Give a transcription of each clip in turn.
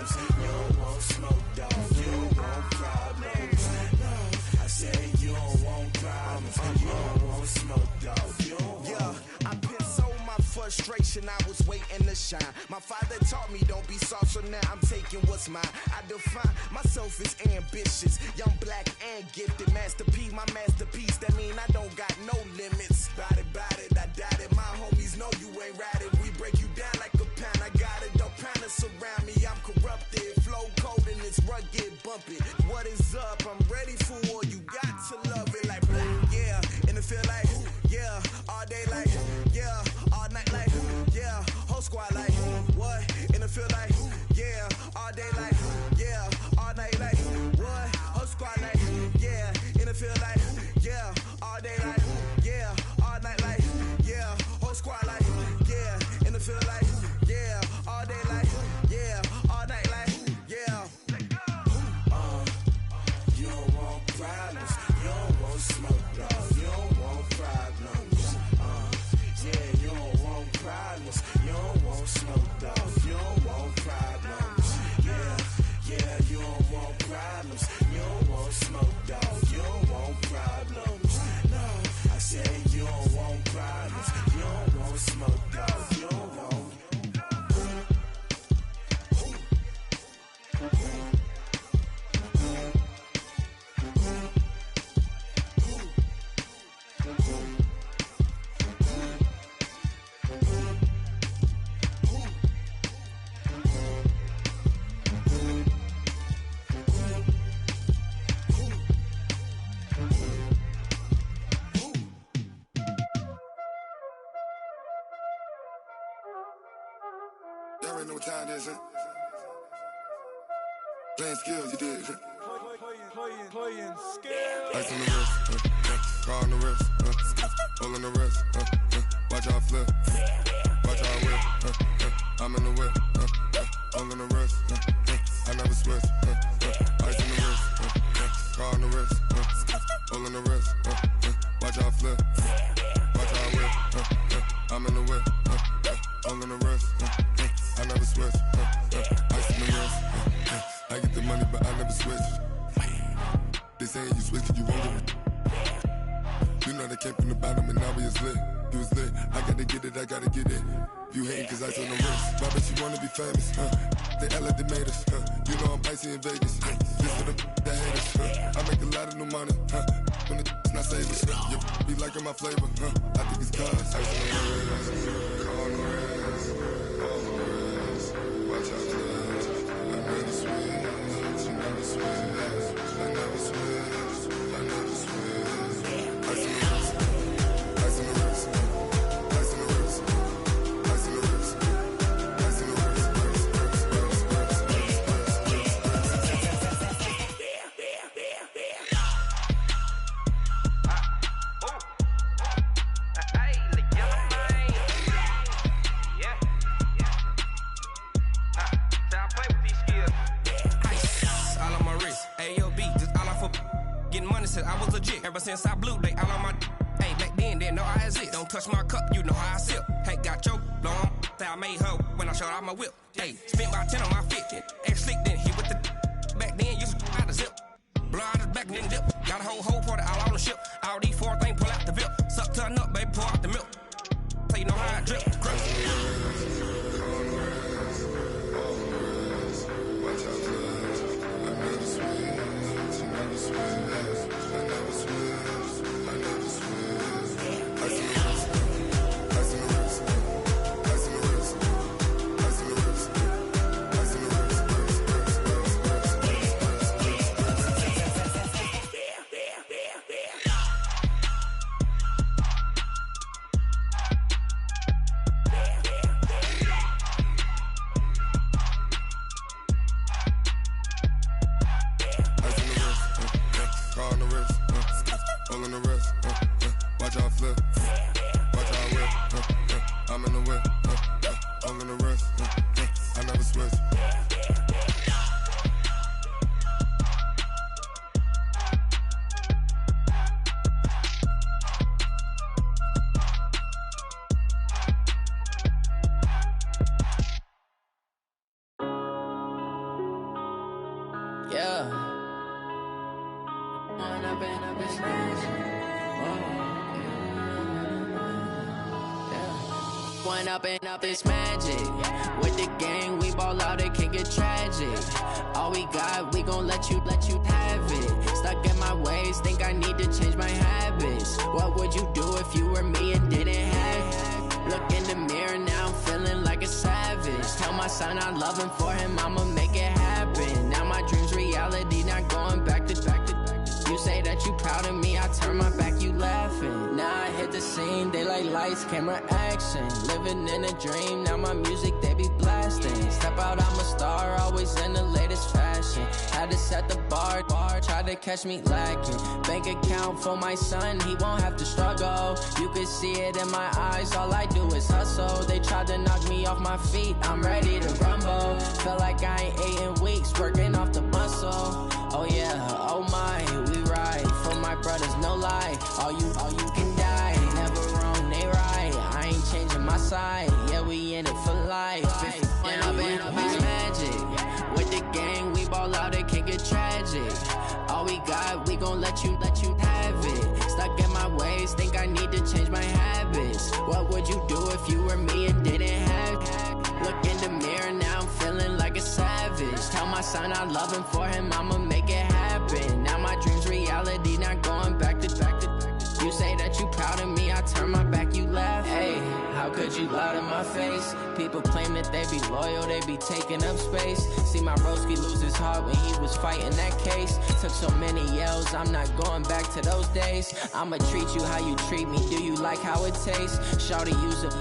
problems. You don't want smoke, dog. You don't want problems. No, I said you don't want problems. You don't want smoke, dog. You don't want. I pissed so my frustration, I was waiting to shine. My father taught me don't be soft, so now I'm taking what's mine. I define myself as ambitious, young, black, and gifted. Master P, my masterpiece, that mean I don't got no limits. Bout it, I doubt it. My homies know you ain't ratted. We break you down like a pound. I got it, don't pound to surround me. I'm corrupted, flow cold and it's rugged, bumpy. What is up? I'm ready for war. You got to love it like yeah, and it feel like yeah, all day like yeah, all night like yeah, whole squad like what? And it feel like yeah, all day like yeah, all night like what? Whole squad like yeah, and it feel like yeah, all day like yeah, all night like yeah, whole squad like yeah, and it feel like yeah, all day like yeah, all night like yeah. You don't want problems, you don't want smoke, dog. You don't want problems. Yeah, you don't want problems. You don't want smoke, dog. You don't want problems. Yeah, you don't want problems. You don't want smoke, dog. You don't want problems. No, I said you don't want problems. You don't want smoke, dog. You don't want. Y'all already know what time it is, huh? Playing skills, you did. Playing skills. Ice on the wrist, car on the wrist, hole in the wrist, watch how I flip, watch how I whip, I'm in the whip, hole in the wrist, I never switch, ice on the wrist, car on the wrist, hole in the wrist, watch how I flip, watch how I whip, I'm in the whip, hole in the wrist, I never switch, ice on the wrist, I get the money but I never switch. They saying you switch 'cause you won't get it. You know they came from the bottom and now we is lit. You was lit, I gotta get it, I gotta get it. You hating 'cause I told them wrist. Why bet you wanna be famous, They elevated us, You know I'm icy in Vegas, This for the that hate us, I make a lot of new money, When the not saving, You be liking my flavor, I think it's cause ice on the wrist, car on the wrist, all the wrist. Watch out, cuz I never switch, you never switch. I never switch, I never switch. Ice in the wrist, ice in the wrist, ice in the wrist, ice in the wrist, ice in the wrist, I was legit. Ever since I blew, they all on my hey, back then, didn't know I exist. Don't touch my cup, you know how I sip. Hey, got your long, I made her when I showed out my whip. Hey, spent about 10 on my fit. Ex-slick, then hit with the back then, used to out the zip. Blow out his back, then dip. Got a whole party all on the ship. All these four things, pull out the VIP. Suck to a nut, baby, pour out the milk. So you know how I drip. Yeah. One up and up is magic. One up and up is magic. With the gang, we ball out, it can get tragic. All we got, we gon' let you have it. Stuck in my ways, think I need to change my habits. What would you do if you were me and didn't have it? Look in the mirror, now I'm feeling like a savage. Tell my son I love him, for him I'ma make it happen. Now my dream's reality, not going back to. You say that you proud of me, I turn my back, you laughing. Now I hit the scene, they like lights, camera, action. Living in a dream, now my music, they be blasting. Step out, I'm a star, always in the latest fashion. Had to set the bar, try to catch me lacking. Bank account for my son, he won't have to struggle. You can see it in my eyes, all I do is hustle. They tried to knock me off my feet, I'm ready to rumble. Feel like I ain't ate in weeks, working off the muscle. Oh yeah, oh my, we ride for my brothers, no lie. All you can die, never wrong, they right. I ain't changing my side, yeah, we in it for life. When up and up is magic. With the gang, we ball out, it can get tragic. All we got, we gon' let you have it. Stuck in my ways, think I need to change my habits. What would you do if you were me and didn't have it? Look in the mirror, now I'm feeling like a savage. Tell my son I love him, for him I'ma make it happen. Now my dream's reality, not going back to. You say that you proud of me, I turn my back, you laugh. Hey, how could you lie to my face? People claim that they be loyal, they be taking up space. See my broski lose his heart when he was fighting that case. Took so many yells, I'm not going back to those days. I'ma treat you how you treat me, do you like how it tastes? Shawty, use it.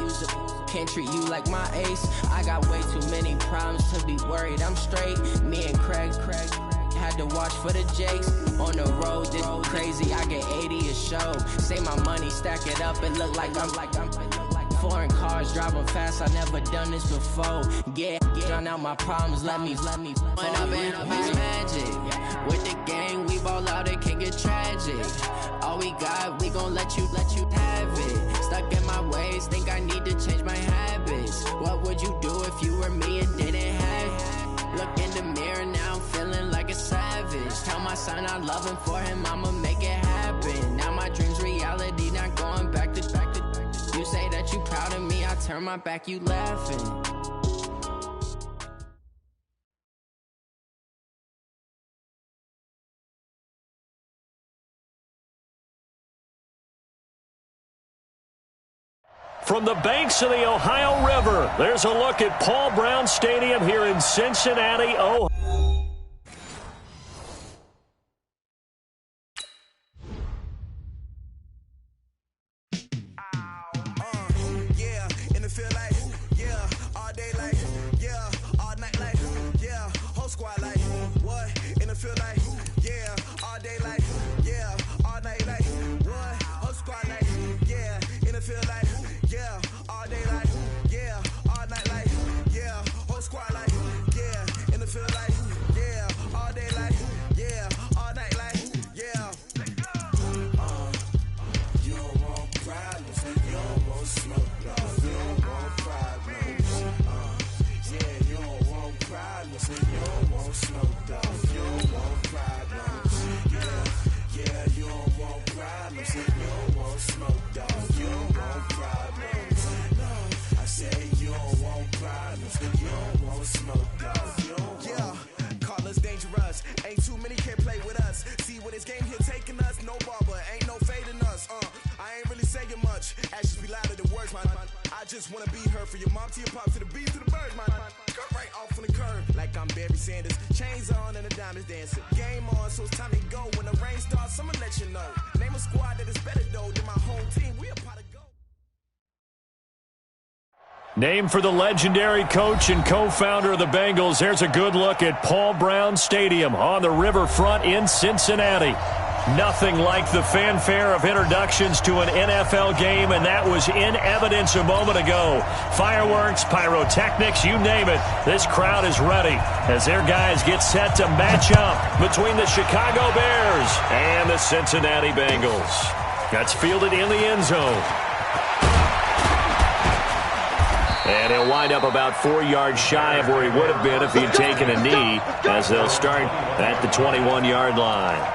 Can't treat you like my ace. I got way too many problems to be worried, I'm straight. Me and Craig had to watch for the Jakes. On the road, this crazy, I get 80 a show. Say my money, stack it up, it look like I'm foreign cars, driving fast, I never done this before. Get drown out my problems, let me When up and up is magic. With the gang, we ball out, it can get tragic. All we got, we gon' let you have it. Stuck in my ways, think I need to change my habits. What would you do if you were me and didn't have it? Look in the mirror, now I'm feeling like a savage. Tell my son I love him, for him I'ma make it happen. Now my dream's reality, not going back to. You say that you proud of me, I turn my back, you laughing. From the banks of the Ohio River, there's a look at Paul Brown Stadium here in Cincinnati, Ohio. Named for the legendary coach and co-founder of the Bengals, there's a good look at Paul Brown Stadium on the riverfront in Cincinnati. Nothing like the fanfare of introductions to an NFL game, and that was in evidence a moment ago. Fireworks, pyrotechnics, you name it. This crowd is ready as their guys get set to match up between the Chicago Bears and the Cincinnati Bengals. That's fielded in the end zone. And he'll wind up about 4 yards shy of where he would have been if he had taken a knee, as they'll start at the 21-yard line.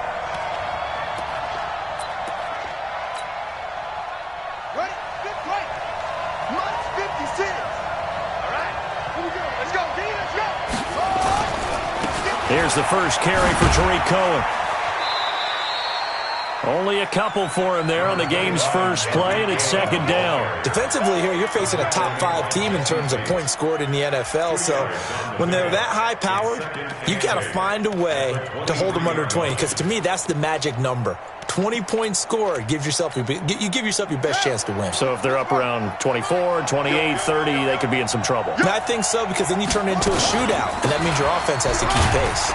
Here's the first carry for Tariq Cohen. Only a couple for him there on the game's first play, and it's second down. Defensively here, you're facing a top 5 team in terms of points scored in the NFL. So when they're that high-powered, you got to find a way to hold them under 20, because to me, that's the magic number. 20 points scored, you give yourself your best chance to win. So if they're up around 24, 28, 30, they could be in some trouble. And I think so, because then you turn it into a shootout, and that means your offense has to keep pace.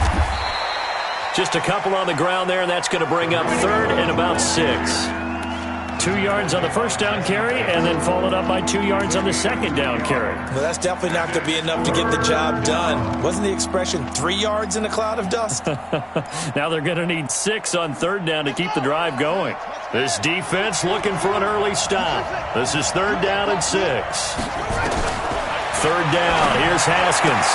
Just a couple on the ground there, and that's going to bring up third and about 6. 2 yards on the first down carry, and then followed up by 2 yards on the second down carry. Well, that's definitely not going to be enough to get the job done. Wasn't the expression 3 yards in a cloud of dust? Now they're going to need 6 on third down to keep the drive going. This defense looking for an early stop. This is third down and 6. Third down, here's Haskins.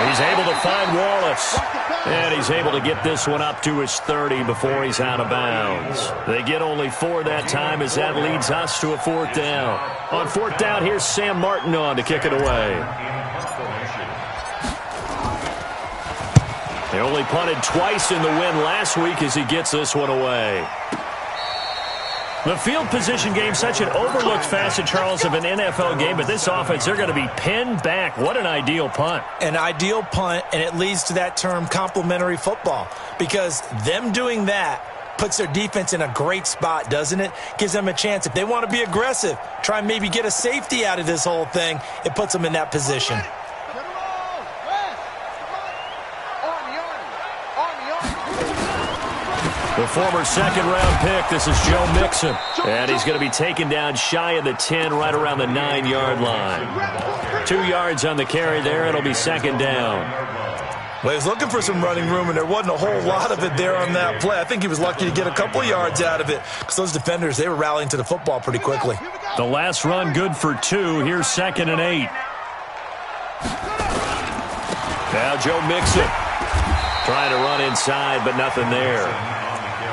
He's able to find Wallace. And he's able to get this one up to his 30 before he's out of bounds. They get only 4 that time, as that leads us to a fourth down. On fourth down, here's Sam Martin on to kick it away. They only punted twice in the win last week as he gets this one away. The field position game, such an overlooked facet, Charles, of an NFL game, but this offense, they're going to be pinned back. What an ideal punt. An ideal punt, and it leads to that term complementary football, because them doing that puts their defense in a great spot, doesn't it? Gives them a chance. If they want to be aggressive, try and maybe get a safety out of this whole thing, it puts them in that position. The former second-round pick, this is Joe Mixon. And he's going to be taken down shy of the 10, right around the 9-yard line. 2 yards on the carry there. It'll be second down. Well, he was looking for some running room, and there wasn't a whole lot of it there on that play. I think he was lucky to get a couple yards out of it, because those defenders, they were rallying to the football pretty quickly. The last run good for 2. Here's second and 8. Now Joe Mixon trying to run inside, but nothing there.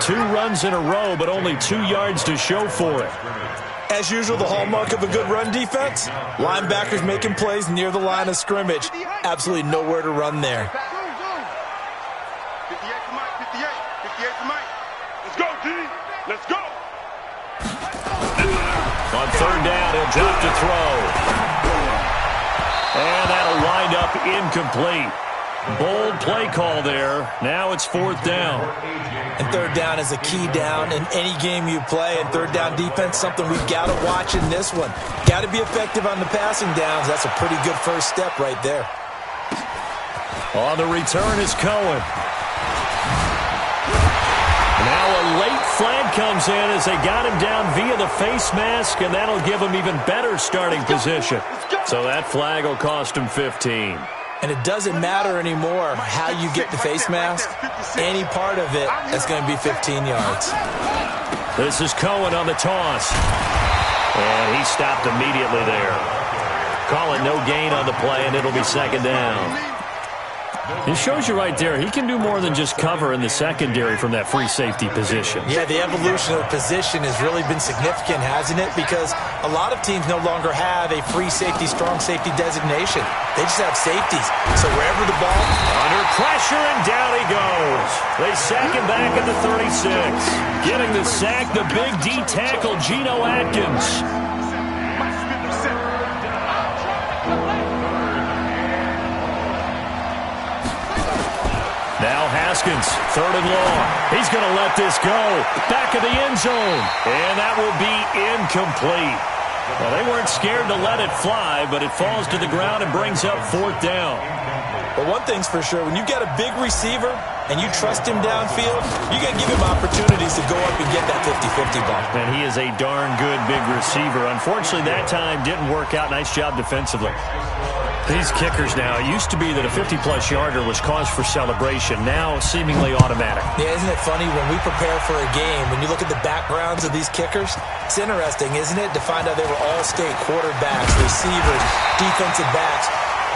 2 runs in a row, but only 2 yards to show for it. As usual, the hallmark of a good run defense, linebackers making plays near the line of scrimmage. Absolutely nowhere to run there. 58 for Mike, 58 for Mike. Let's go, D. Let's go. On third down, he'll drop to throw. And that'll wind up incomplete. Bold play call there. Now it's fourth down. And third down is a key down in any game you play. And third down defense, something we've got to watch in this one. Got to be effective on the passing downs. That's a pretty good first step right there. On the return is Cohen. Now a late flag comes in as they got him down via the face mask, and that'll give him even better starting position. So that flag will cost him 15. And it doesn't matter anymore how you get the face mask. Any part of it, that's going to be 15 yards. This is Cohen on the toss. And he stopped immediately there. Calling no gain on the play, and it'll be second down. It shows you right there, he can do more than just cover in the secondary from that free safety position. Yeah, the evolution of the position has really been significant, hasn't it? Because a lot of teams no longer have a free safety, strong safety designation. They just have safeties. So wherever the ball... Under pressure, and down he goes. They sack him back at the 36. Getting the sack, the big D tackle, Geno Atkins. Now Haskins, third and long. He's going to let this go. Back of the end zone. And that will be incomplete. Well, they weren't scared to let it fly, but it falls to the ground and brings up fourth down. But one thing's for sure, when you've got a big receiver and you trust him downfield, you got to give him opportunities to go up and get that 50-50 ball. And he is a darn good big receiver. Unfortunately, that time didn't work out. Nice job defensively. These kickers now, it used to be that a 50-plus yarder was cause for celebration. Now, seemingly automatic. Yeah, isn't it funny when we prepare for a game, when you look at the backgrounds of these kickers, it's interesting, isn't it, to find out they were all-state quarterbacks, receivers, defensive backs,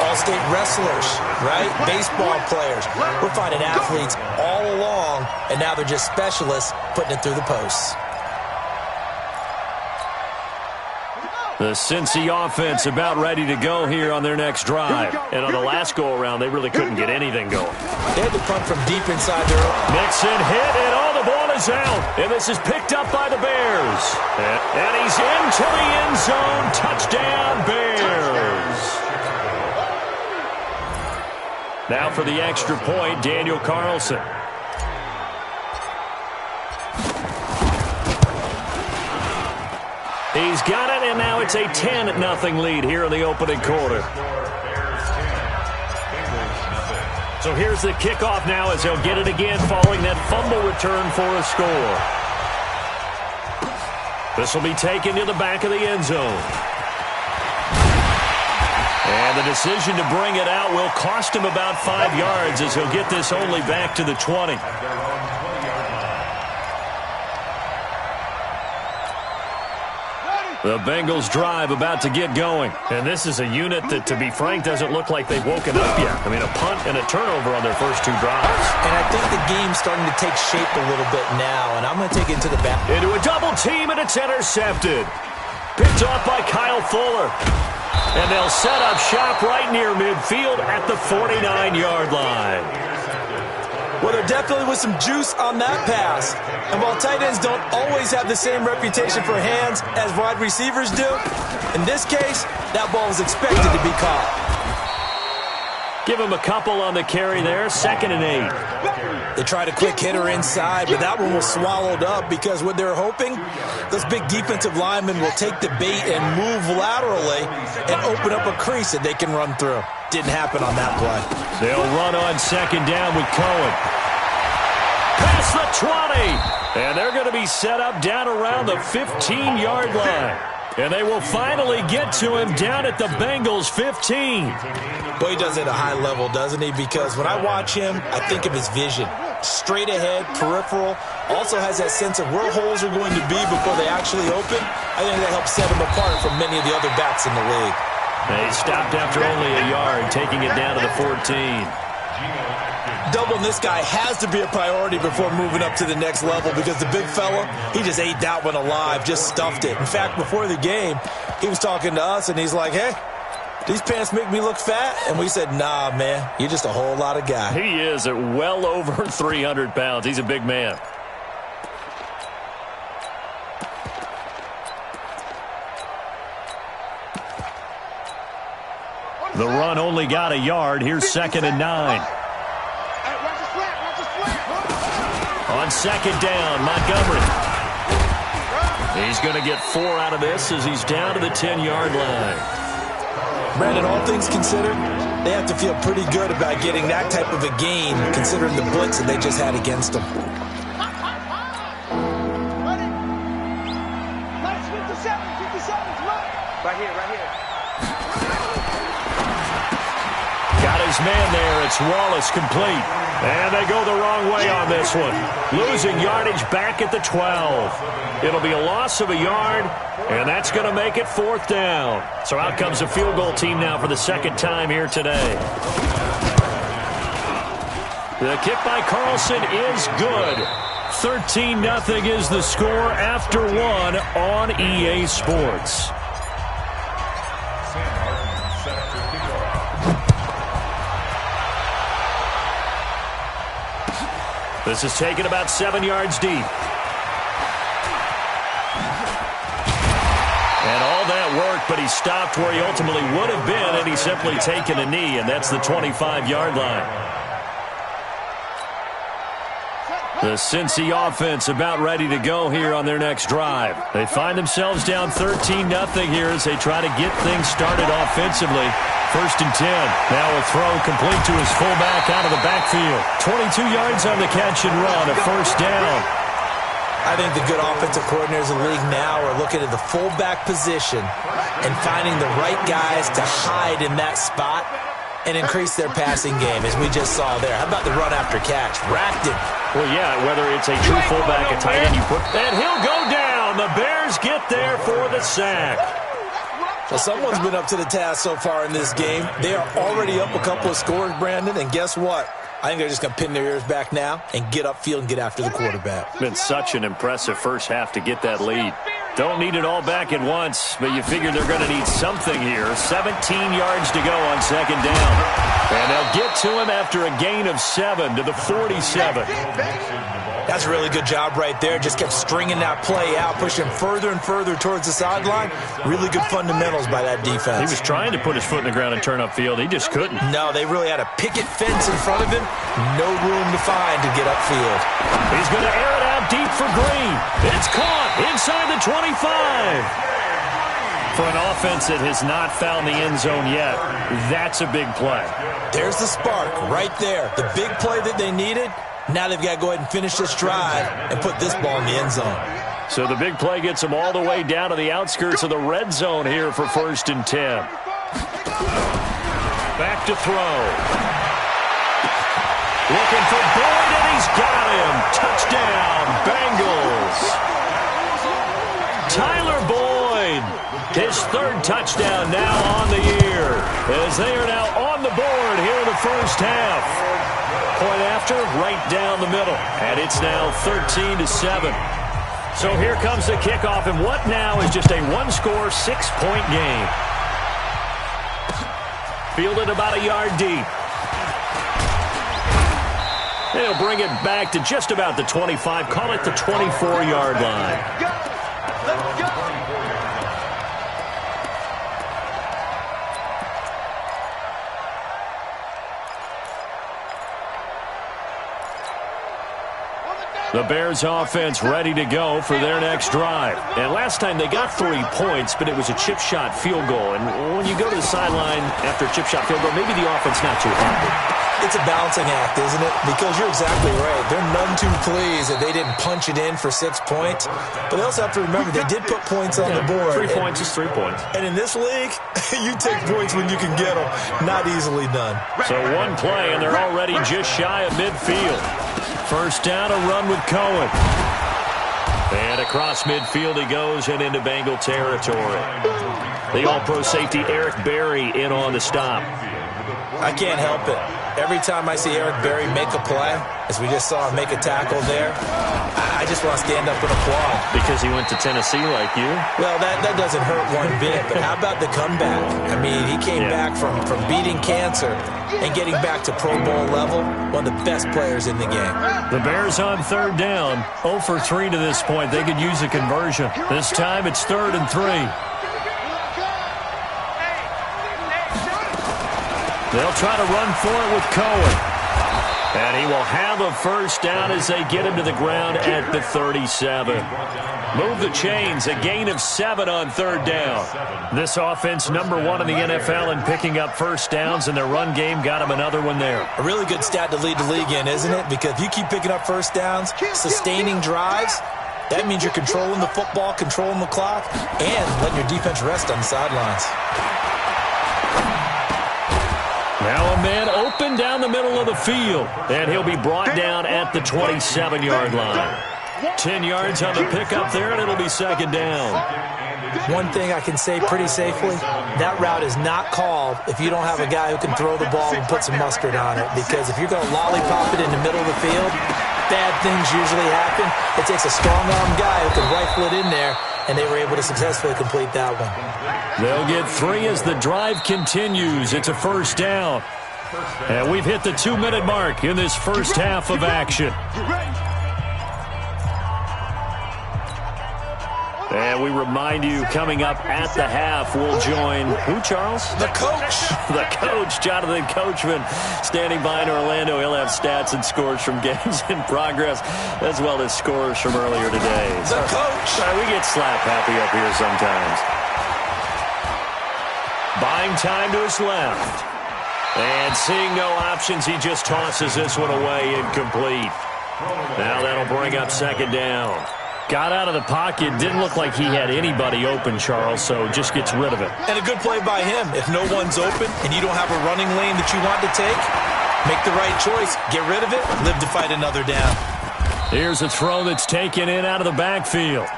all-state wrestlers, right? Baseball players. We're finding athletes all along, and now they're just specialists putting it through the posts. The Cincy offense about ready to go here on their next drive. And on the last go-around, they really couldn't get anything going. They had to punt from deep inside their own. Mixon hit, and the ball is out. And this is picked up by the Bears. And he's into the end zone. Touchdown, Bears. Now for the extra point, Daniel Carlson. He's got it, and now it's a 10-0 lead here in the opening quarter. So here's the kickoff now as they'll get it again following that fumble return for a score. This will be taken to the back of the end zone. And the decision to bring it out will cost him about 5 yards as he'll get this only back to the 20. The Bengals drive about to get going. And this is a unit that, to be frank, doesn't look like they've woken up yet. I mean, a punt and a turnover on their first 2 drives. And I think the game's starting to take shape a little bit now, and I'm going to take it to the back. Into a double team, and it's intercepted. Picked off by Kyle Fuller. And they'll set up shop right near midfield at the 49-yard line. Well, there definitely was some juice on that pass. And while tight ends don't always have the same reputation for hands as wide receivers do, in this case, that ball was expected to be caught. Give him a couple on the carry there, 2nd and 8. They tried a quick hitter inside, but that one was swallowed up because what they're hoping, those big defensive linemen will take the bait and move laterally and open up a crease that they can run through. Didn't happen on that play. They'll run on 2nd down with Cohen. Past the 20. And they're going to be set up down around the 15-yard line. And they will finally get to him down at the Bengals 15. Boy, he does it at a high level, doesn't he? Because when I watch him, I think of his vision. Straight ahead, peripheral. Also has that sense of where holes are going to be before they actually open. I think that helps set him apart from many of the other backs in the league. They stopped after only a yard, taking it down to the 14. Doubling this guy has to be a priority before moving up to the next level because the big fella, he just ate that one alive, just stuffed it. In fact, before the game, he was talking to us, and he's like, hey, these pants make me look fat? And we said, nah, man, you're just a whole lot of guy. He is at well over 300 pounds. He's a big man. The run only got a yard. Here's 2nd and 9. On 2nd down, Montgomery. He's going to get 4 out of this as he's down to the 10-yard line. Brandon, all things considered, they have to feel pretty good about getting that type of a gain considering the blitz that they just had against them. Right here. Got his man there. It's Wallace complete. And they go the wrong way on this one. Losing yardage back at the 12. It'll be a loss of a yard, and that's going to make it 4th down. So out comes a field goal team now for the 2nd time here today. The kick by Carlson is good. 13-0 is the score after 1 on EA Sports. This is taken about 7 yards deep. And all that work, but he stopped where he ultimately would have been, and he's simply taken a knee, and that's the 25-yard line. The Cincy offense about ready to go here on their next drive. They find themselves down 13-0 here as they try to get things started offensively. 1st and 10. Now a throw complete to his fullback out of the backfield. 22 yards on the catch and run, a 1st down. I think the good offensive coordinators in the league now are looking at the fullback position and finding the right guys to hide in that spot and increase their passing game, as we just saw there. How about the run after catch? Racked him. Well, yeah, whether it's a true fullback, a tight end, and he'll go down. The Bears get there for the sack. Well, someone's been up to the task so far in this game. They are already up a couple of scores, Brandon, and guess what? I think they're just going to pin their ears back now and get upfield and get after the quarterback. Been such an impressive first half to get that lead. Don't need it all back at once, but you figure they're going to need something here. 17 yards to go on second down. And they'll get to him after a gain of 7 to the 47. That's a really good job right there. Just kept stringing that play out, pushing further and further towards the sideline. Really good fundamentals by that defense. He was trying to put his foot in the ground and turn upfield. He just couldn't. No, they really had a picket fence in front of him. No room to find to get upfield. He's going to air it out deep for Green. It's caught inside the 25. For an offense that has not found the end zone yet, that's a big play. There's the spark right there. The big play that they needed. Now they've got to go ahead and finish this drive and put this ball in the end zone. So the big play gets them all the way down to the outskirts of the red zone here for 1st and 10. Back to throw. Looking for Boyd, and he's got him. Touchdown, Bengals. Tyler Boyd, his 3rd touchdown now on the year, as they are now on the board here in the first half. Point after, right down the middle. And it's now 13-7. So here comes the kickoff, and what now is just a one-score, 6-point game. Fielded about a yard deep. They'll bring it back to just about the 25. Call it the 24-yard line. Let's go! The Bears offense ready to go for their next drive. And last time they got 3 points, but it was a chip shot field goal. And when you go to the sideline after a chip shot field goal, maybe the offense not too happy. It's a balancing act, isn't it? Because you're exactly right. They're none too pleased that they didn't punch it in for 6 points. But they also have to remember they did put points on the board. 3 points is 3 points. And in this league, you take points when you can get them. Not easily done. So one play, and they're already just shy of midfield. First down, a run with Cohen. And across midfield he goes and into Bengal territory. The all-pro safety Eric Berry in on the stop. I can't help it. Every time I see Eric Berry make a play, as we just saw him make a tackle there, I just want to stand up and applaud. Because he went to Tennessee like you? Well, that doesn't hurt one bit, but how about the comeback? I mean, he came back from beating cancer and getting back to Pro Bowl level, one of the best players in the game. The Bears on 3rd down, 0 for 3 to this point. They could use a conversion. This time it's 3rd and 3. They'll try to run for it with Cohen. And he will have a first down as they get him to the ground at the 37. Move the chains, a gain of 7 on 3rd down. This offense #1 in the NFL in picking up first downs, and their run game got him another one there. A really good stat to lead the league in, isn't it? Because if you keep picking up first downs, sustaining drives, that means you're controlling the football, controlling the clock, and letting your defense rest on the sidelines. Now a man open down the middle of the field, and he'll be brought down at the 27-yard line. 10 yards on the pickup there, and it'll be 2nd down. One thing I can say pretty safely, that route is not called if you don't have a guy who can throw the ball and put some mustard on it. Because if you're going to lollipop it in the middle of the field, bad things usually happen. It takes a strong-arm guy who can rifle it in there, and they were able to successfully complete that one. They'll get 3 as the drive continues. It's a first down. And we've hit the 2-minute mark in this first half of action. And we remind you, coming up at the half, we'll join who, Charles? The coach. The coach, Jonathan Coachman, standing by in Orlando. He'll have stats and scores from games in progress, as well as scores from earlier today. The coach. We get slap happy up here sometimes. Buying time to his left. And seeing no options, he just tosses this one away incomplete. Now that'll bring up 2nd down. Got out of the pocket. Didn't look like he had anybody open, Charles, so just gets rid of it. And a good play by him. If no one's open and you don't have a running lane that you want to take, make the right choice. Get rid of it. Live to fight another down. Here's a throw that's taken in out of the backfield.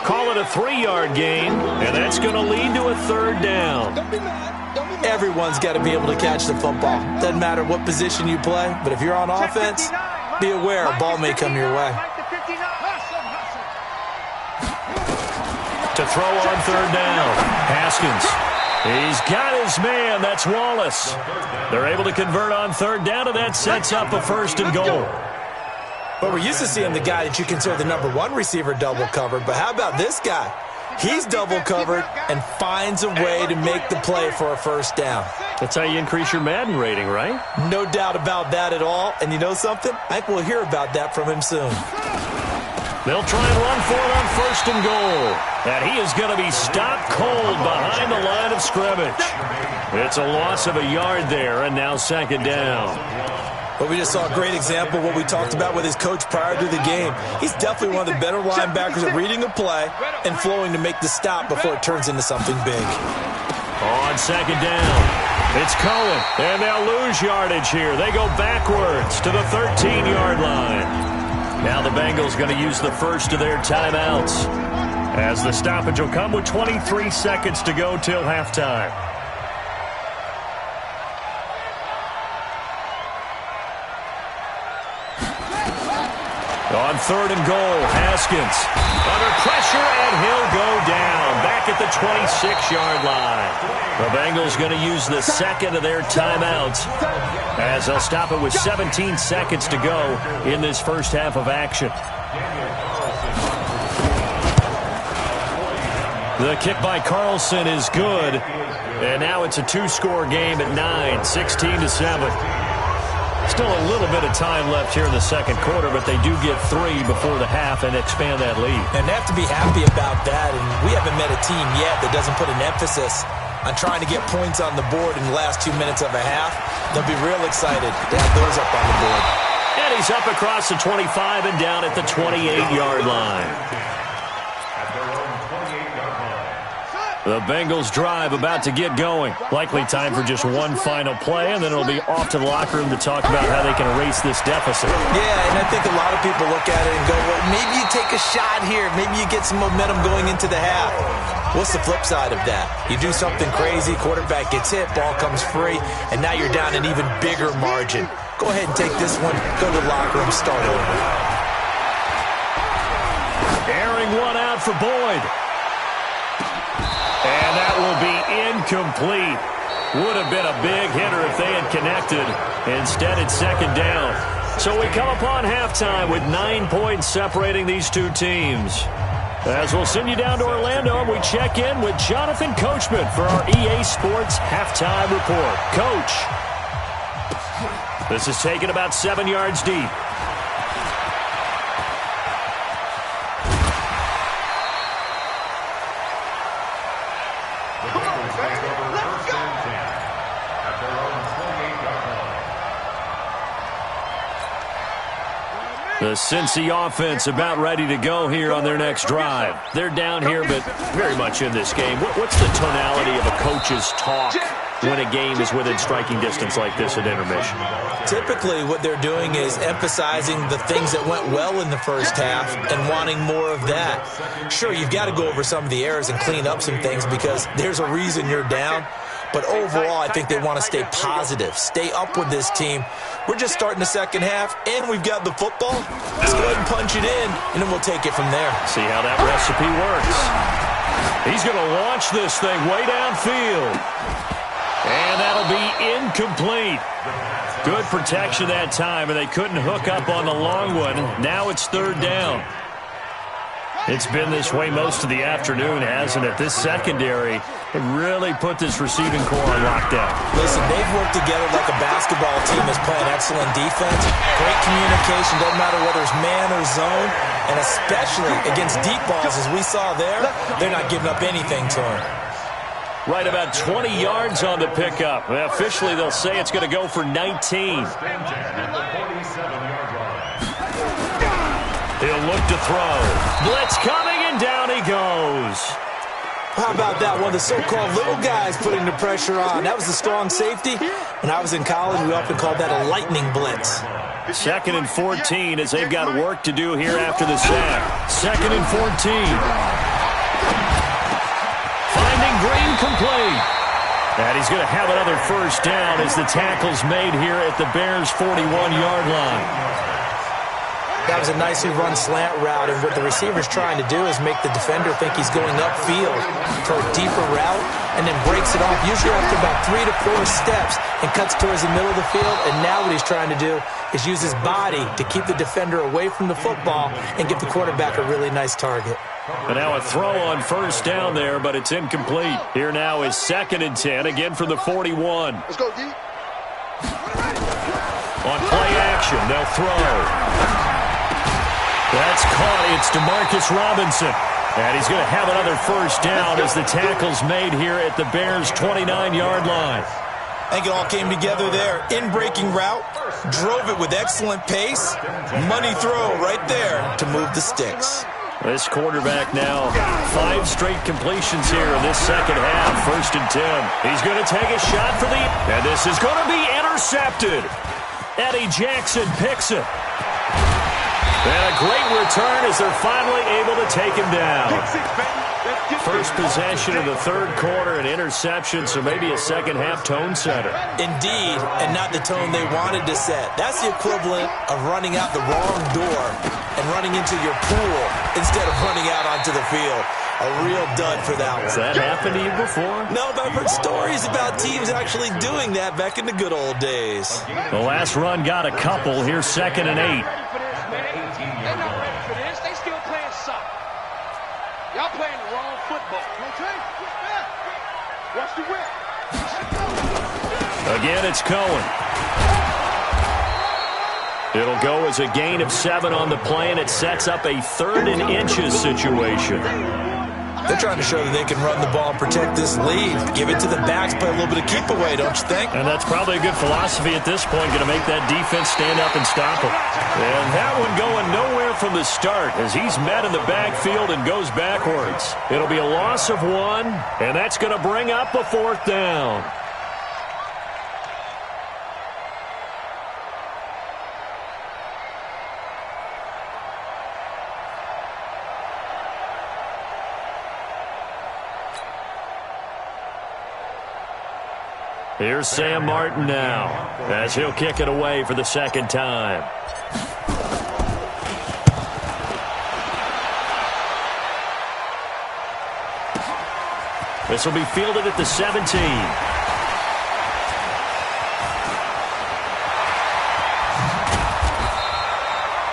Call it a 3-yard gain, and that's going to lead to a 3rd down. Everyone's got to be able to catch the football. Doesn't matter what position you play, but if you're on offense, be aware a ball may come your way. To throw on 3rd down, Haskins. He's got his man. That's Wallace. They're able to convert on 3rd down, and that sets up a 1st and goal. But we're used to seeing the guy that you consider the number 1 receiver double covered. But how about this guy? He's double covered and finds a way to make the play for a 1st down. That's how you increase your Madden rating, right? No doubt about that at all. And you know something? I think we'll hear about that from him soon. They'll try and run for it on 1st and goal. And he is going to be stopped cold behind the line of scrimmage. It's a loss of a yard there, and now 2nd down. But we just saw a great example of what we talked about with his coach prior to the game. He's definitely one of the better linebackers at reading a play and flowing to make the stop before it turns into something big. On 2nd down, it's Cohen, and they'll lose yardage here. They go backwards to the 13-yard line. Now the Bengals going to use the first of their timeouts, as the stoppage will come with 23 seconds to go till halftime. On 3rd and goal, Haskins under pressure, and he'll go down back at the 26-yard line. The Bengals going to use the 2nd of their timeouts, as they'll stop it with 17 seconds to go in this first half of action. The kick by Carlson is good, and now it's a 2-score game at 9, 16-7. Still a little bit of time left here in the 2nd quarter, but they do get 3 before the half and expand that lead. And they have to be happy about that, and we haven't met a team yet that doesn't put an emphasis on trying to get points on the board in the last 2 minutes of a half. They'll be real excited to have those up on the board. And he's up across the 25 and down at the 28-yard line. The Bengals drive about to get going. Likely time for just one final play, and then it'll be off to the locker room to talk about how they can erase this deficit. Yeah, and I think a lot of people look at it and go, well, maybe you take a shot here. Maybe you get some momentum going into the half. What's the flip side of that? You do something crazy, quarterback gets hit, ball comes free, and now you're down an even bigger margin. Go ahead and take this one, go to the locker room, start over. Airing one out for Boyd. And that will be incomplete. Would have been a big hitter if they had connected. Instead, it's 2nd down. So we come upon halftime with 9 points separating these two teams. As we'll send you down to Orlando, and we check in with Jonathan Coachman for our EA Sports Halftime Report. Coach, this is taken about 7 yards deep. The Cincy offense about ready to go here on their next drive. They're down here, but very much in this game. What's the tonality of a coach's talk when a game is within striking distance like this at intermission? Typically, what they're doing is emphasizing the things that went well in the first half and wanting more of that. Sure, you've got to go over some of the errors and clean up some things because there's a reason you're down. But overall, I think they want to stay positive, stay up with this team. We're just starting the second half, and we've got the football. Let's go ahead and punch it in, and then we'll take it from there. See how that recipe works. He's going to launch this thing way downfield. And that'll be incomplete. Good protection that time, and they couldn't hook up on the long one. Now it's 3rd down. It's been this way most of the afternoon, hasn't it? This secondary, it really put this receiving core on lockdown. Listen, they've worked together like a basketball team that's playing excellent defense. Great communication, doesn't matter whether it's man or zone, and especially against deep balls, as we saw there, they're not giving up anything to them. Right about 20 yards on the pickup. Officially, they'll say it's going to go for 19. He'll look to throw. Blitz coming, and down he goes. How about that? One of the so-called little guys putting the pressure on. That was a strong safety. When I was in college, we often called that a lightning blitz. 2nd and 14 as they've got work to do here after the sack. 2nd and 14. Finding Green complete. And he's going to have another first down as the tackle's made here at the Bears' 41-yard line. That was a nicely run slant route, and what the receiver's trying to do is make the defender think he's going upfield for a deeper route and then breaks it off, usually after about 3 to 4 steps, and cuts towards the middle of the field. And now what he's trying to do is use his body to keep the defender away from the football and give the quarterback a really nice target. And now a throw on first down there, but it's incomplete. Here now is 2nd and 10, again from the 41. Let's go, D. On play action, they'll throw. That's caught. It's DeMarcus Robinson. And he's going to have another first down as the tackle's made here at the Bears' 29-yard line. I think it all came together there. In-breaking route, drove it with excellent pace. Money throw right there to move the sticks. This quarterback now 5 straight completions here in this second half. 1st and 10. He's going to take a shot for the... And this is going to be intercepted. Eddie Jackson picks it. And a great return as they're finally able to take him down. First possession of the 3rd quarter, an interception, so maybe a second-half tone setter. Indeed, and not the tone they wanted to set. That's the equivalent of running out the wrong door and running into your pool instead of running out onto the field. A real dud for that one. Has that happened to you before? No, but I've heard stories about teams actually doing that back in the good old days. The last run got a couple. Here's 2nd and 8. They're not ready for this. They still playing soccer. Y'all playing the wrong football. Watch the whip. Again, it's Cohen. It'll go as a gain of 7 on the play, and it sets up a 3rd and inches situation. They're trying to show that they can run the ball and protect this lead. Give it to the backs, play a little bit of keep away, don't you think? And that's probably a good philosophy at this point, going to make that defense stand up and stop them. And that one going nowhere from the start as he's met in the backfield and goes backwards. It'll be a loss of 1, and that's going to bring up a 4th down. Here's Sam Martin now as he'll kick it away for the 2nd time. This will be fielded at the 17.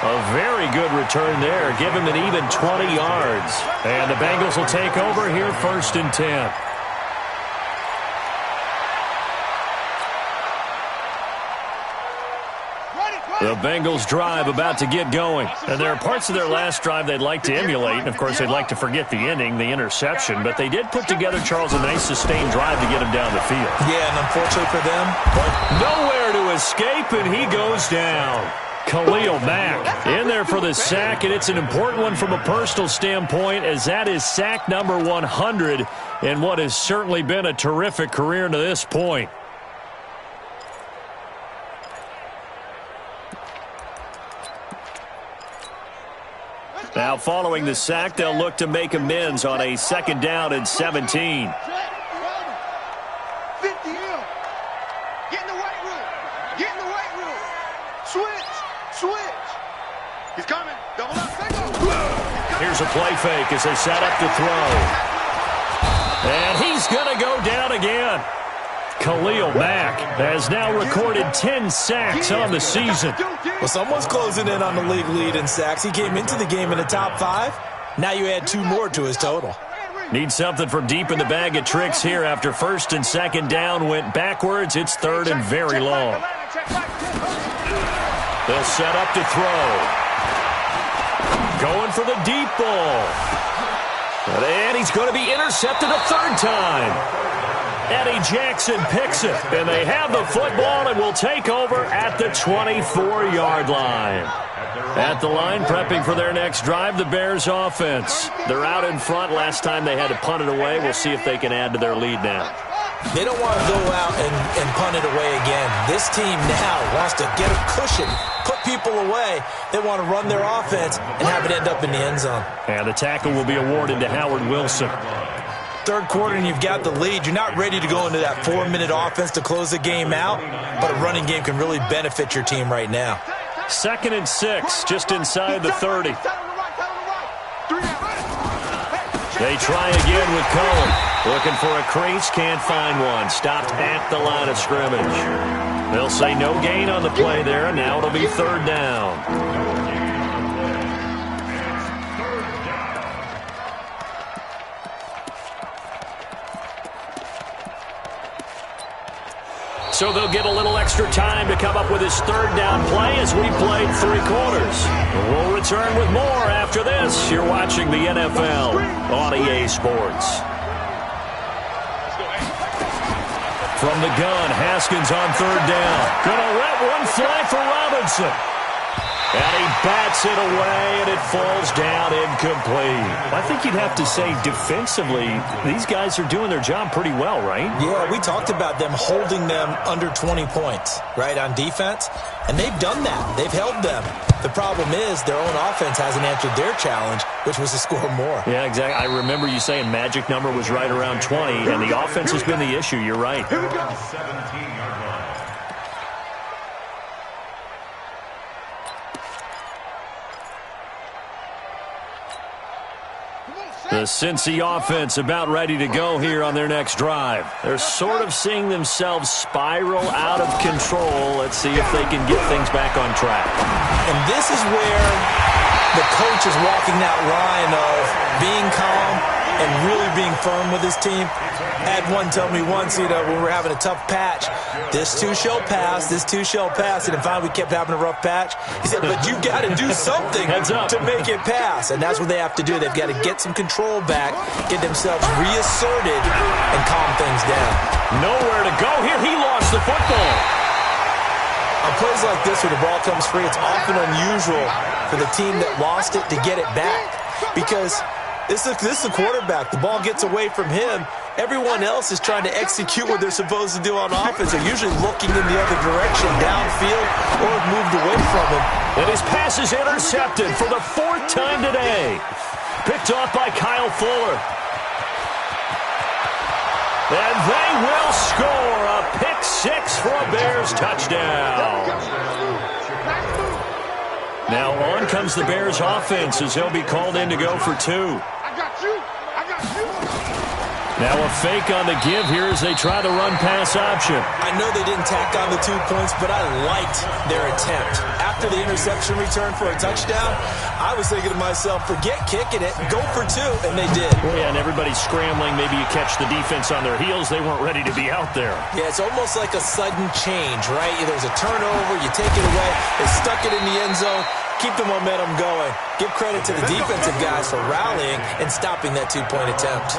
A very good return there. Give him an even 20 yards. And the Bengals will take over here 1st and 10. The Bengals drive about to get going. And there are parts of their last drive they'd like to emulate. And, of course, they'd like to forget the ending, the interception. But they did put together, Charles, a nice sustained drive to get him down the field. Yeah, and unfortunately for them, nowhere to escape, and he goes down. Khalil Mack in there for the sack, and it's an important one from a personal standpoint as that is sack number 100 in what has certainly been a terrific career to this point. Now, following the sack, they'll look to make amends on a 2nd down and 17. 50. Get in the weight room. Get in the weight room. Switch. He's coming. Double up. Here's a play fake as they set up to throw. And he's going to go down again. Khalil Mack has now recorded 10 sacks on the season. Well, someone's closing in on the league lead in sacks. He came into the game in the top 5. Now you add 2 more to his total. Need something from deep in the bag of tricks here after 1st and 2nd down went backwards. It's 3rd and very long. They'll set up to throw. Going for the deep ball. And he's going to be intercepted a 3rd time. Eddie Jackson picks it, and they have the football and will take over at the 24-yard line. At the line, prepping for their next drive, the Bears offense. They're out in front. Last time they had to punt it away. We'll see if they can add to their lead now. They don't want to go out and punt it away again. This team now wants to get a cushion, put people away. They want to run their offense and have it end up in the end zone. And the tackle will be awarded to Howard Wilson. Third quarter and you've got the lead. You're not ready to go into that 4-minute offense to close the game out, but a running game can really benefit your team right now. 2nd and 6, just inside the 30. They try again with Cohen. Looking for a crease, can't find one. Stopped at the line of scrimmage. They'll say no gain on the play there, and now it'll be 3rd down. So they'll get a little extra time to come up with his 3rd down play as we played 3 quarters. We'll return with more after this. You're watching the NFL on EA Sports. From the gun, Haskins on 3rd down. Gonna let one fly for Robinson. And he bats it away, and it falls down incomplete. I think you'd have to say defensively, these guys are doing their job pretty well, right? Yeah, we talked about them holding them under 20 points, right, on defense. And they've done that. They've held them. The problem is their own offense hasn't answered their challenge, which was to score more. Yeah, exactly. I remember you saying magic number was right around 20, and the offense has been the issue. You're right. Here we go. 17-yard line. The Cincy offense about ready to go here on their next drive. They're sort of seeing themselves spiral out of control. Let's see if they can get things back on track. And this is where the coach is walking that line of being calm and really being firm with his team. Had one tell me once, when we were having a tough patch, this too shall pass, this too shall pass. And finally we kept having a rough patch. He said, but you got to do something to make it pass. And that's what they have to do. They've got to get some control back, get themselves reasserted, and calm things down. Nowhere to go here. He lost the football. On plays like this where the ball comes free, it's often unusual for the team that lost it to get it back. Because this is the quarterback. The ball gets away from him. Everyone else is trying to execute what they're supposed to do on offense. They're usually looking in the other direction, downfield, or moved away from him. And his pass is intercepted for the 4th time today. Picked off by Kyle Fuller. And they will score a pick 6 for a Bears touchdown. Now on comes the Bears offense as he'll be called in to go for 2. Now a fake on the give here as they try the run-pass option. I know they didn't tack on the 2 points, but I liked their attempt. After the interception return for a touchdown, I was thinking to myself, forget kicking it, go for 2, and they did. Yeah, and everybody's scrambling. Maybe you catch the defense on their heels. They weren't ready to be out there. Yeah, it's almost like a sudden change, right? There's a turnover, you take it away, they stuck it in the end zone. Keep the momentum going. Give credit to the defensive guys for rallying and stopping that 2-point attempt.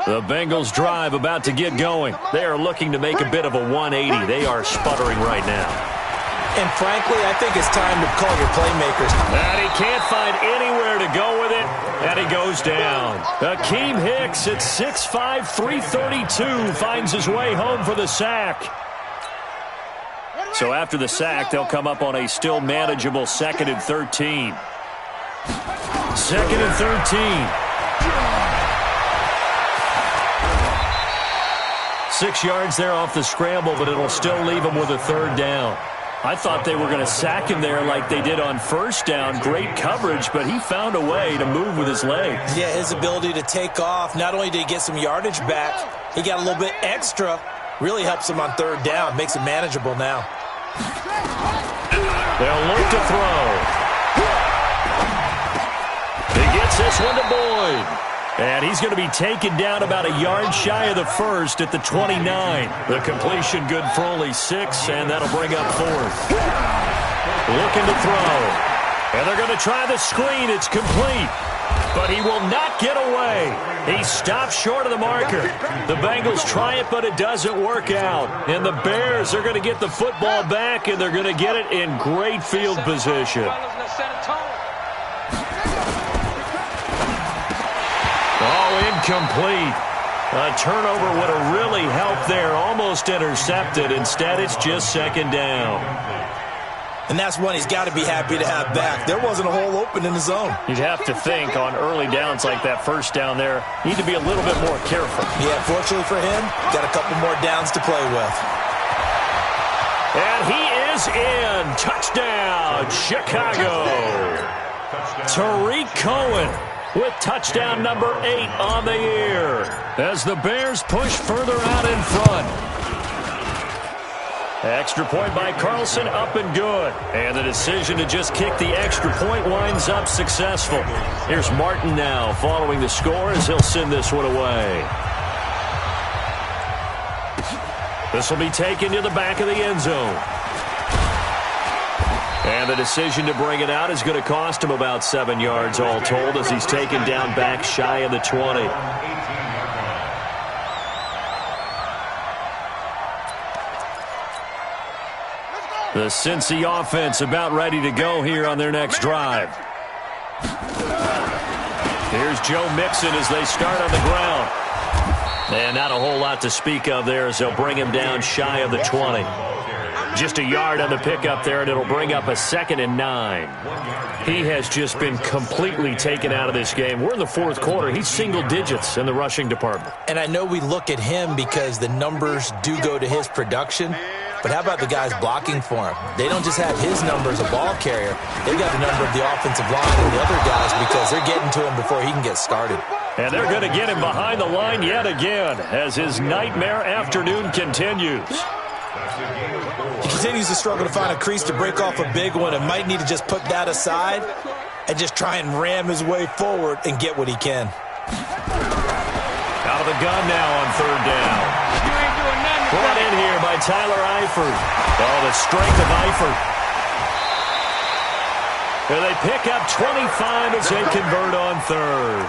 The Bengals drive about to get going. They are looking to make a bit of a 180. They are sputtering right now. And frankly, I think it's time to call your playmakers. And he can't find anywhere to go with it, and he goes down. Akeem Hicks at 6'5", 332 finds his way home for the sack. So after the sack, they'll come up on a still manageable 2nd and 13. 2nd and 13. 6 yards there off the scramble, but it'll still leave him with a 3rd down. I thought they were going to sack him there like they did on 1st down. Great coverage, but he found a way to move with his legs. Yeah, his ability to take off. Not only did he get some yardage back, he got a little bit extra. Really helps him on 3rd down. Makes it manageable now. They'll look to throw. He gets this one to Boyd. And he's going to be taken down about a yard shy of the first at the 29. The completion good for only 6, and that'll bring up 4th. Looking to throw. And they're going to try the screen. It's complete. But he will not get away. He stops short of the marker. The Bengals try it, but it doesn't work out. And the Bears are going to get the football back, and they're going to get it in great field position. Oh, incomplete. A turnover would have really helped there. Almost intercepted. Instead, it's just second down. And that's one he's got to be happy to have back. There wasn't a hole open in the zone. You'd have to think on early downs like that first down there, need to be a little bit more careful. Yeah, fortunately for him, got a couple more downs to play with. And he is in. Touchdown, Chicago. Tariq Cohen with touchdown number 8 on the year as the Bears push further out in front. Extra point by Carlson, up and good. And the decision to just kick the extra point winds up successful. Here's Martin now following the score as he'll send this one away. This will be taken to the back of the end zone. And the decision to bring it out is going to cost him about 7 yards all told as he's taken down back shy of the 20. The Cincy offense about ready to go here on their next drive. Here's Joe Mixon as they start on the ground. And not a whole lot to speak of there as they'll bring him down shy of the 20. Just a yard on the pickup there, and it'll bring up a 2nd and 9. He has just been completely taken out of this game. We're in the 4th quarter. He's single digits in the rushing department. And I know we look at him because the numbers do go to his production. But how about the guys blocking for him? They don't just have his number as a ball carrier. They've got the number of the offensive line and the other guys because they're getting to him before he can get started. And they're going to get him behind the line yet again as his nightmare afternoon continues. He continues to struggle to find a crease to break off a big one and might need to just put that aside and just try and ram his way forward and get what he can. Out of the gun now on 3rd down. Brought in here by Tyler Eifert. Oh, the strength of Eifert. And they pick up 25 as they convert on 3rd.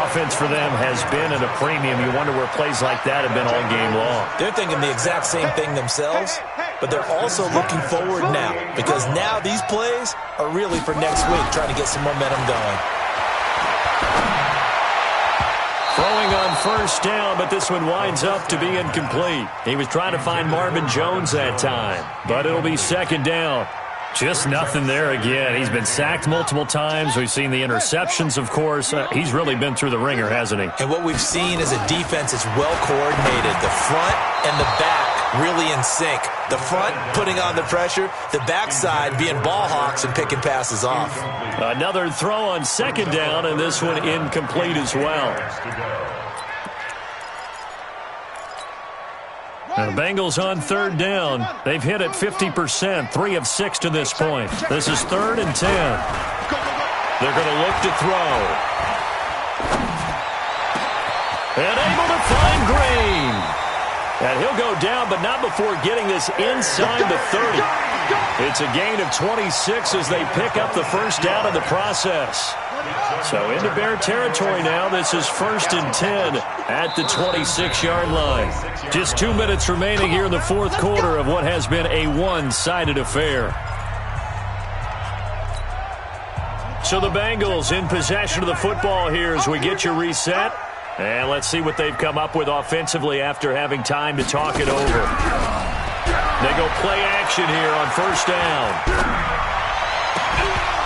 Offense for them has been at a premium. You wonder where plays like that have been all game long. They're thinking the exact same thing themselves, but they're also looking forward now because now these plays are really for next week, trying to get some momentum going. Throwing on 1st down, but this one winds up to be incomplete. He was trying to find Marvin Jones that time, but it'll be 2nd down. Just nothing there again. He's been sacked multiple times. We've seen the interceptions, of course. He's really been through the ringer, hasn't he? And what we've seen is a defense that's well coordinated. The front and the back really in sync. The front putting on the pressure, the backside being ball hawks and picking passes off. Another throw on 2nd down, and this one incomplete as well. Now the Bengals on 3rd down. They've hit it 50%, 3 of 6 to this point. This is 3rd and 10. They're going to look to throw. And able to find Green. And he'll go down, but not before getting this inside the 30. It's a gain of 26 as they pick up the 1st down in the process. So into Bear territory now. This is 1st and 10 at the 26-yard line. Just 2 minutes remaining here in the 4th quarter of what has been a one-sided affair. So the Bengals in possession of the football here as we get you reset. And let's see what they've come up with offensively after having time to talk it over. They go play action here on 1st down.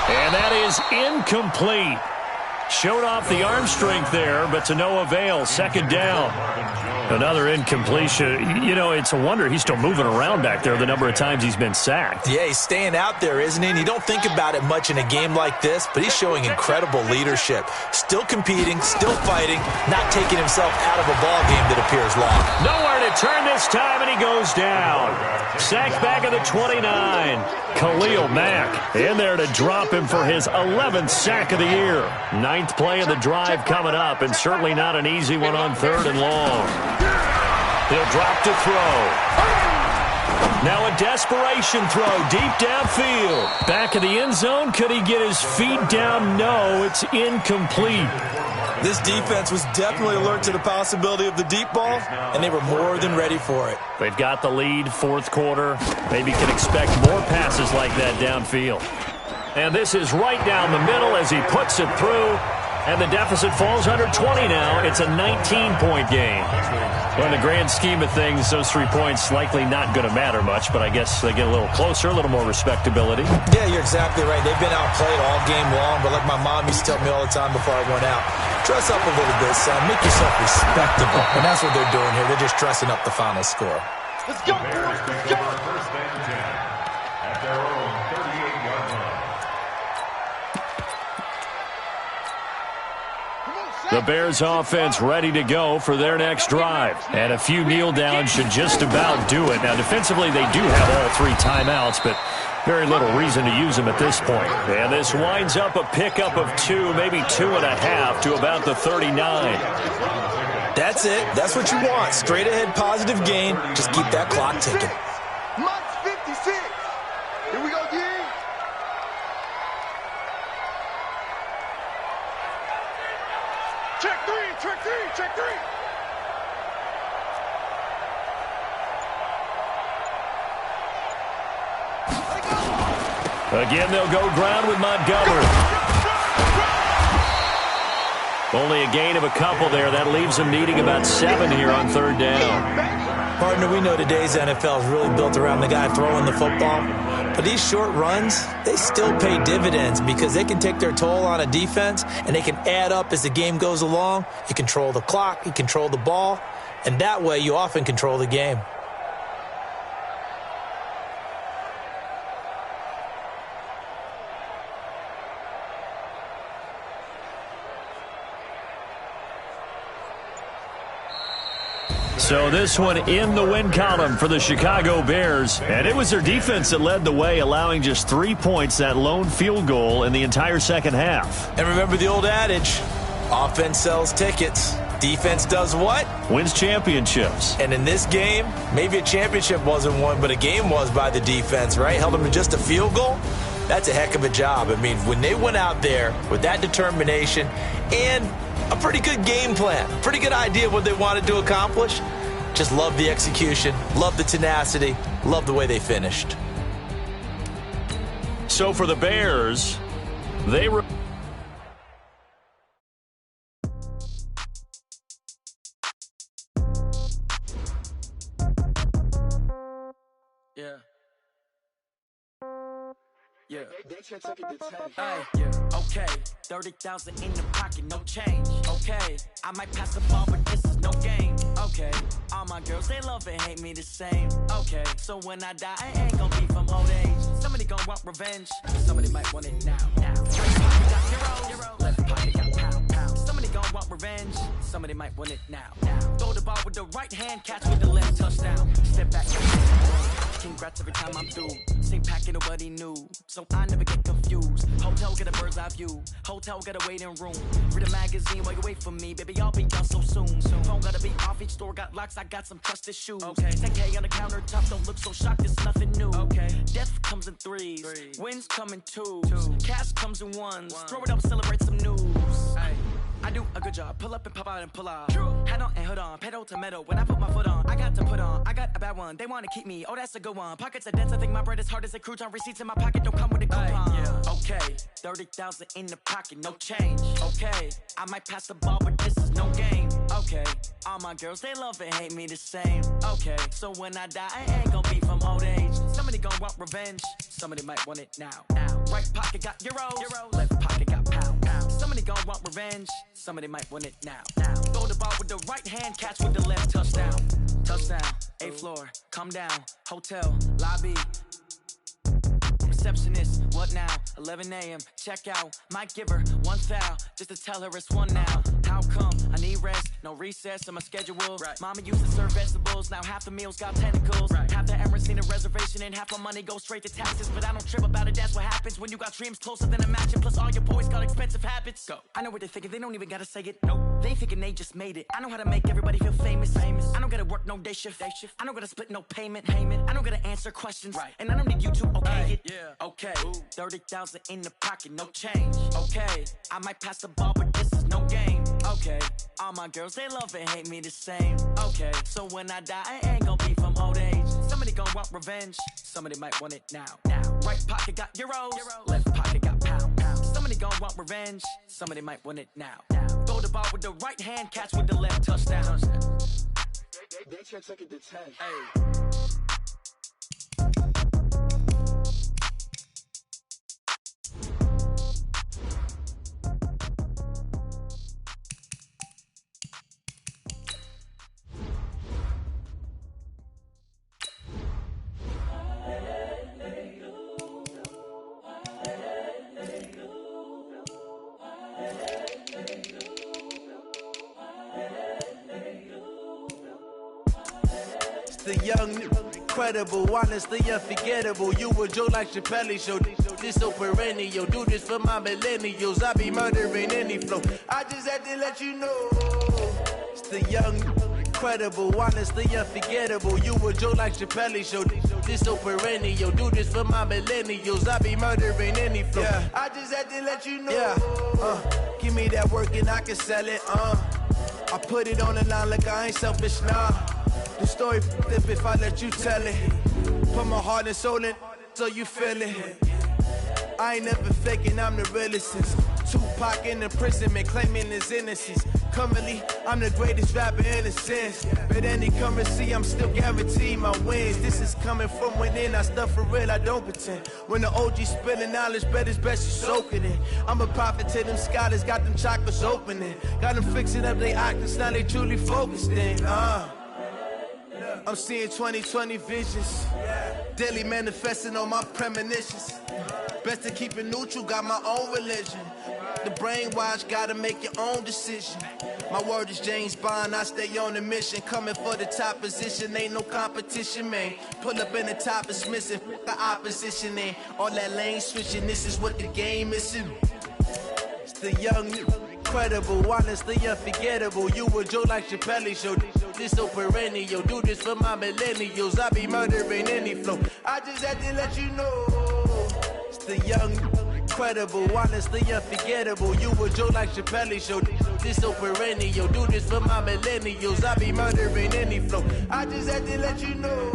And that is incomplete. Showed off the arm strength there, but to no avail. 2nd down. Another incompletion. You know, it's a wonder he's still moving around back there the number of times he's been sacked. Yeah, he's staying out there, isn't he? And you don't think about it much in a game like this, but he's showing incredible leadership. Still competing, still fighting, not taking himself out of a ball game that appears long. Nowhere to turn this time, and he goes down. Sacked back at the 29. Khalil Mack in there to drop him for his 11th sack of the year. 9th play of the drive coming up, and certainly not an easy one on 3rd and long. He'll drop to throw. Now a desperation throw deep downfield. Back of the end zone. Could he get his feet down? No, it's incomplete. This defense was definitely alert to the possibility of the deep ball, and they were more than ready for it. They've got the lead, 4th quarter. Maybe can expect more passes like that downfield. And this is right down the middle as he puts it through. And the deficit falls under 20 now. It's a 19-point game. Well, in the grand scheme of things, those 3 points likely not going to matter much, but I guess they get a little closer, a little more respectability. Yeah, you're exactly right. They've been outplayed all game long, but like my mom used to tell me all the time before I went out, dress up a little bit, son. Make yourself respectable. And that's what they're doing here. They're just dressing up the final score. Let's go, boys. Let's go. First and 10 at their own 38-yard line. The Bears offense ready to go for their next drive. And a few kneel downs should just about do it. Now, defensively, they do have all 3 timeouts, but very little reason to use them at this point. And this winds up a pickup of 2, maybe 2.5 to about the 39. That's it. That's what you want. Straight ahead positive gain. Just keep that clock ticking. Max 56. Here we go, D. Check 3, check 3, check 3. Again, they'll go ground with Montgomery. Only a gain of a couple there. That leaves them needing about 7 here on 3rd down. Partner, we know today's NFL is really built around the guy throwing the football. But these short runs, they still pay dividends because they can take their toll on a defense and they can add up as the game goes along. You control the clock, you control the ball, and that way you often control the game. So this one in the win column for the Chicago Bears. And it was their defense that led the way, allowing just 3 points, that lone field goal in the entire second half. And remember the old adage, offense sells tickets. Defense does what? Wins championships. And in this game, maybe a championship wasn't won, but a game was by the defense, right? Held them to just a field goal. That's a heck of a job. I mean, when they went out there with that determination and a pretty good game plan, pretty good idea of what they wanted to accomplish, just love the execution, love the tenacity, love the way they finished. So for the Bears, they were... Okay, 30,000 in the pocket, no change. Okay, I might pass the ball, but this is no game. Okay, all my girls, they love and hate me the same. Okay, so when I die, I ain't gonna be from old age. Somebody gonna want revenge, somebody might want it now. Right pocket got euro, left pocket got pound. Somebody gonna want revenge, somebody might want it now. Throw the ball with the right hand, catch with the left, touchdown. Step back, congrats every time I'm through. Same packet, nobody knew, so I never get confused. Hotel get a bird's eye view, hotel got a waiting room. Read a magazine while you wait for me, baby, I'll be done so soon. Phone gotta be off, each store got locks, I got some trusted shoes. Okay, 10K on the countertop, don't look so shocked, it's nothing new. Okay, death comes in threes, wins come in twos, cash comes in ones. Throw it up, celebrate some news. Ay. I do a good job, pull up and pop out and pull off. Hat on and hood on, pedal to metal. When I put my foot on, I got to put on. I got a bad one, they wanna keep me. Oh, that's a good one. Pockets are dense, I think my bread is hard as a crouton. Receipts in my pocket don't come with a coupon. Okay, 30,000 in the pocket, no change. Okay, I might pass the ball, but this is no game. Okay, all my girls, they love and hate me the same. Okay, so when I die, I ain't gonna be from old age. Somebody gonna want revenge, somebody might want it now. Right pocket got euros, left pocket got pound. Somebody gon' want revenge. Somebody might want it now. Throw the ball with the right hand, catch with the left. Touchdown. Touchdown. 8th floor. Come down. Hotel. Lobby. Receptionist, what now? 11 a.m. Check out. Might give her one foul just to tell her it's one now. How come? I need rest, no recess in my schedule. Right. Mama used to serve vegetables, now half the meals got tentacles. Right. Half the Emirates need a reservation and half my money goes straight to taxes. But I don't trip about it, that's what happens when you got dreams closer than a match. Plus all your boys got expensive habits. Go. I know what they're thinking, they don't even gotta say it. Nope. They thinking they just made it. I know how to make everybody feel famous. I don't gotta work no day shift. I don't gotta split no payment. I don't gotta answer questions. Right. And I don't need you to okay it. Yeah. Okay, 30,000 in the pocket, no change. Okay, I might pass the ball, but this is no game. Okay, all my girls, they love and hate me the same. Okay, so when I die, I ain't gon' be from old age. Somebody gon' want revenge, somebody might want it now. Right pocket got euros, left pocket got pound. Somebody gon' want revenge, somebody might want it now. Throw the ball with the right hand, catch with the left. Touchdown. They should take it to 10. Hey. The young, incredible, honestly unforgettable. You a joke like Chappelle show. This so perennial. Do this for my millennials. I be murdering any flow. I just had to let you know. It's the young, incredible, honestly unforgettable. You a joke like Chappelle show. This so perennial. Do this for my millennials. I be murdering any flow. Yeah. I just had to let you know. Yeah. Give me that work and I can sell it. I put it on the line like I ain't selfish, nah. The story f***ed if I let you tell it. Put my heart and soul in so you feel it. I ain't never faking, I'm the realest since Tupac in imprisonment, claiming his innocence. Currently, I'm the greatest rapper in a sense. But any currency, I'm still guaranteed my wins. This is coming from within, I stuff for real, I don't pretend. When the OG spilling knowledge, bet it's best you soak it in. I'm a prophet to them scholars, got them chakras opening. Got them fixing up they octaves, now they truly focused in. I'm seeing 2020 visions, daily manifesting on my premonitions. Best to keep it neutral, got my own religion. The brainwash, gotta make your own decision. My word is James Bond, I stay on a mission. Coming for the top position, ain't no competition, man. Pull up in the top is missing, the opposition in. All that lane switching, this is what the game is in. It's the young, incredible, honestly unforgettable. You a joke like Chappelle show. This so perennial. Do this for my millennials. I be murdering any flow. I just had to let you know. It's the young, incredible, honestly unforgettable. You a joke like Chappelle show. This so perennial. Do this for my millennials. I be murdering any flow. I just had to let you know.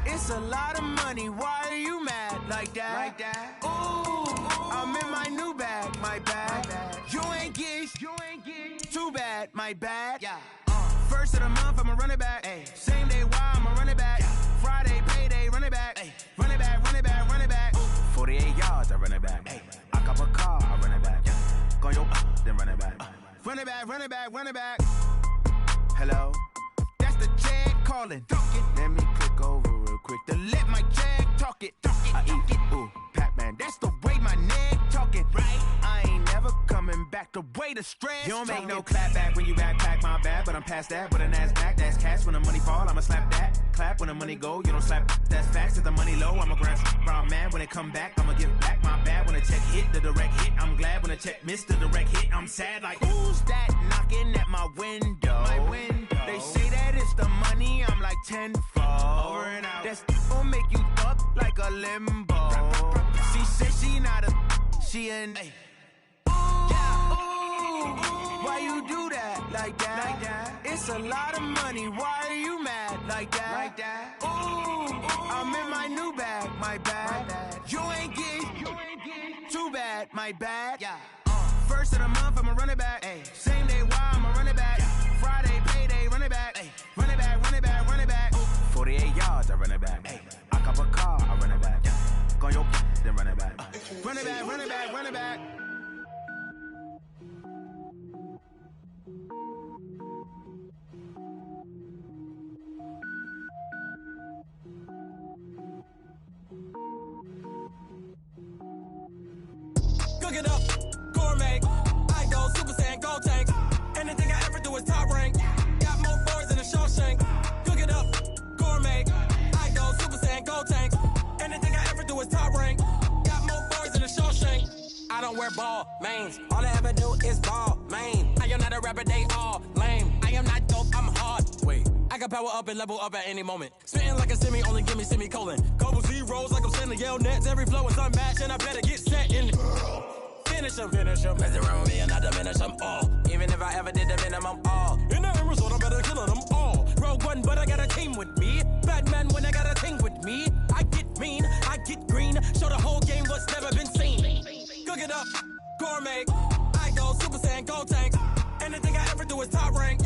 It's a lot of money, why are you mad like that? Ooh, I'm in my new bag, my bad. You ain't getting too bad, my bad. First of the month, I'ma run it back. Same day, why I'ma run it back. Friday, payday, run it back. Run it back, run it back, run it back. 48 yards, I run it back. I cop a car, I run it back. Go yo, then run it back. Run it back, run it back, run it back. Hello? That's the jag calling. Let me click over real quick to let my jag talk it. I eat it, ooh, Pac-Man. That's the way my neck talking. Right? I ain't never coming back the way the stress. You don't make no clap back when you backpack, my bad. But I'm past that with a NASDAQ. That's cash when the money fall, I'ma slap that. Clap when the money go, you don't slap. That's facts. If the money low, I'ma grab brown man. When it come back, I'ma give back my bad. When the check hit, the direct hit. I'm glad when the check missed the direct hit. I'm sad like, who's that knocking at my window? My window. They limbo. She said she not a, she an. Why you do that like that? It's a lot of money. Why are you mad like that? Ooh, I'm in my new bag, my bad. You ain't getting too bad, my bad. Yeah. First of the month, I'ma run it back. Ay. Same day, why I'ma run it back. Friday, payday, run it back. Ay. Run it back, run it back, run it back. 48 yards, I run it back. Ay. I cop a car, I run it back. Go your then run it back. Run it back, run it back, run it back. Cook it up, gourmet. I go Super Saiyan, go tank. Anything I ever do is top rank. Got more boys than a Shawshank. Cook it up, gourmet. I go Super Saiyan, go tank. Anything I ever do is top rank. Got more boys than a Shawshank. I don't wear ball mains. All I ever do is ball main. I am not a rapper, they all lame. I am not dope, I'm hard. Wait, I can power up and level up at any moment. Spitting like a semi, only give me semicolon. Couple zeros like I'm sending yell nets. Every flow is unmatched and I better get set in. Finish them. Mess around with me and I diminish them all. Even if I ever did the minimum all. In the result, I'm better killing them all. Rogue One, but I got a team with me. Batman when I got a team with me. I get mean, I get green. Show the whole game what's never been seen. Cook it up, gourmet. I go Super Saiyan, go tank. Anything I ever do is top rank.